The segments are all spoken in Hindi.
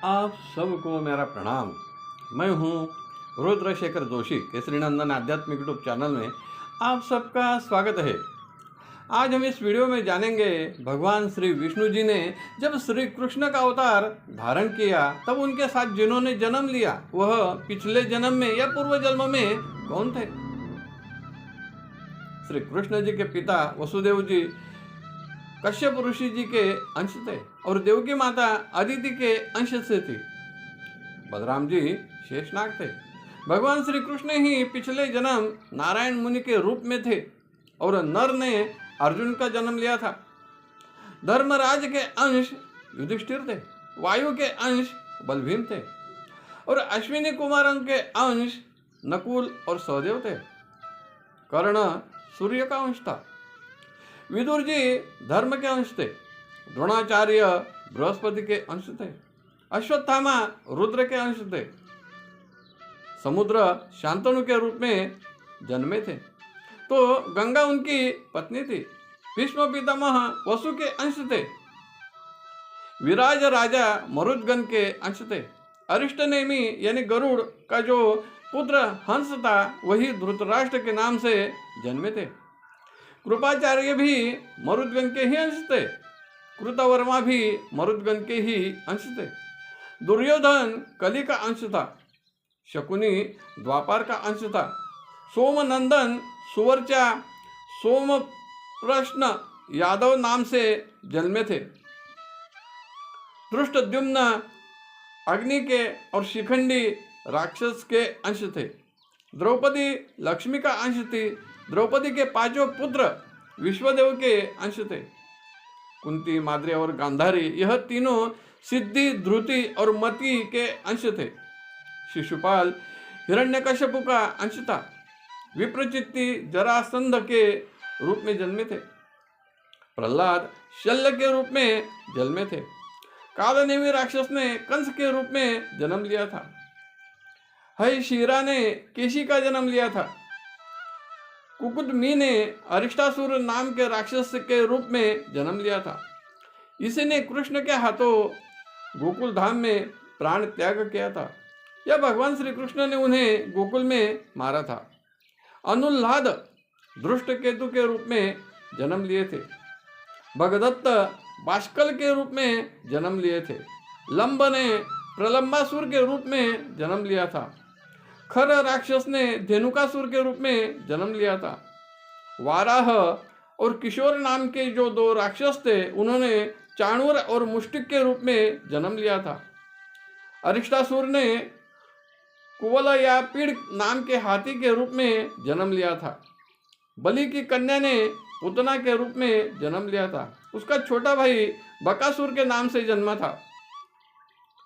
आप सबको मेरा प्रणाम। मैं हूं रुद्रशेखर जोशी। केसरी नंदन आध्यात्मिक यूट्यूब चैनल में आप सबका स्वागत है। आज हम इस वीडियो में जानेंगे भगवान श्री विष्णु जी ने जब श्री कृष्ण का अवतार धारण किया तब उनके साथ जिन्होंने जन्म लिया वह पिछले जन्म में या पूर्व जन्म में कौन थे। श्री कृष्ण जी के पिता वसुदेव जी कश्यप ऋषि जी के अंश थे और देवकी माता अदिति के अंश से थी। बलराम जी शेषनाग थे। भगवान श्री कृष्ण ही पिछले जन्म नारायण मुनि के रूप में थे और नर ने अर्जुन का जन्म लिया था। धर्मराज के अंश युधिष्ठिर थे, वायु के अंश बलभीम थे और अश्विनी कुमारों के अंश नकुल और सहदेव थे। कर्ण सूर्य का अंश था। विदुर जी धर्म के अंश थे। द्रोणाचार्य बृहस्पति के अंश थे। अश्वत्थामा रुद्र के अंश थे। समुद्र शांतनु के रूप में जन्मे थे तो गंगा उनकी पत्नी थी। भीष्म पितामह वसु के अंश थे। विराज राजा मरुदगण के अंश थे। अरिष्टनेमि यानी गरुड़ का जो पुत्र हंस था वही धृतराष्ट्र के नाम से जन्मे थे। कृपाचार्य भी मरुदगण के ही अंश थे। कृतवर्मा भी मरुदगण के ही अंश थे। दुर्योधन कली का अंश था। शकुनी द्वापर का अंश था। सोमनंदन सुवर्चा सोमप्रश्न यादव नाम से जन्मे थे। धृष्टद्युम्न अग्नि के और शिखंडी राक्षस के अंश थे। द्रौपदी लक्ष्मी का अंश थी। द्रौपदी के पांचों पुत्र विश्वदेव के अंश थे। कुंती, माद्री और गांधारी यह तीनों सिद्धि, ध्रुति और मति के अंश थे। शिशुपाल हिरण्यकश्यप का अंश था। विप्रचित्ति जरासंध के रूप में जन्मे थे। प्रहलाद शल्य के रूप में जन्मे थे। कालनेमी राक्षस ने कंस के रूप में जन्म लिया था। हय शीरा ने केशी का जन्म लिया था। कुकुटमी ने अरिष्टासुर नाम के राक्षस के रूप में जन्म लिया था। इसी ने कृष्ण के हाथों गोकुल धाम में प्राण त्याग किया था या भगवान श्री कृष्ण ने उन्हें गोकुल में मारा था। अनुल्लाद धृष्ट केतु के रूप में जन्म लिए थे। भगदत्त बाष्कल के रूप में जन्म लिए थे। लंब ने प्रलंबासुर के रूप में जन्म लिया था। खर राक्षस ने धेनुकासुर के रूप में जन्म लिया था। वाराह और किशोर नाम के जो दो राक्षस थे उन्होंने चाणूर और मुष्टिक के रूप में जन्म लिया था। अरिष्टासुर ने कुवल या पीड़ नाम के हाथी के रूप में जन्म लिया था। बलि की कन्या ने पूतना के रूप में जन्म लिया था। उसका छोटा भाई बकासुर के नाम से जन्मा था।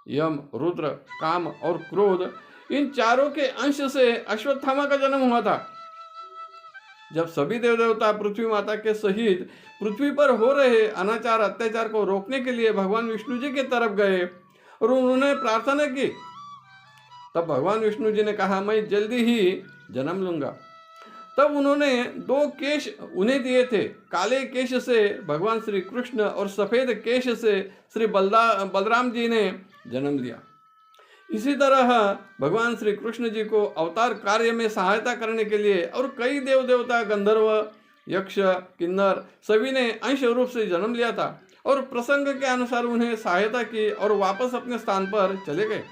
यम, रुद्र, काम और क्रोध इन चारों के अंश से अश्वत्थामा का जन्म हुआ था। जब सभी देव देवता पृथ्वी माता के सहित पृथ्वी पर हो रहे अनाचार अत्याचार को रोकने के लिए भगवान विष्णु जी की तरफ गए और उन्होंने प्रार्थना की, तब भगवान विष्णु जी ने कहा मैं जल्दी ही जन्म लूंगा। तब उन्होंने दो केश उन्हें दिए थे। काले केश से भगवान श्री कृष्ण और सफेद केश से श्री बलराम जी ने जन्म लिया। इसी तरह भगवान श्री कृष्ण जी को अवतार कार्य में सहायता करने के लिए और कई देव देवता, गंधर्व, यक्ष, किन्नर सभी ने अंश रूप से जन्म लिया था और प्रसंग के अनुसार उन्हें सहायता की और वापस अपने स्थान पर चले गए।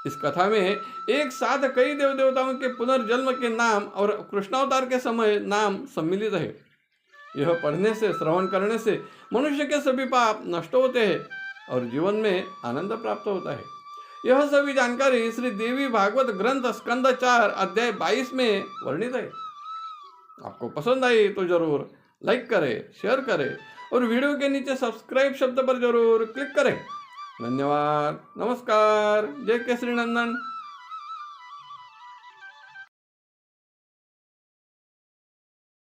इस कथा में एक साथ कई देव देवताओं के पुनर्जन्म के नाम और कृष्णावतार के समय नाम सम्मिलित है। यह पढ़ने से, श्रवण करने से मनुष्य के सभी पाप नष्ट होते हैं और जीवन में आनंद प्राप्त होता है। यह सभी जानकारी श्री देवी भागवत ग्रंथ स्कंद 4 अध्याय 22 में वर्णित है। आपको पसंद आई तो जरूर लाइक करें, शेयर करें और वीडियो के नीचे सब्सक्राइब शब्द पर जरूर क्लिक करें। धन्यवाद। नमस्कार। जय केसरी नंदन।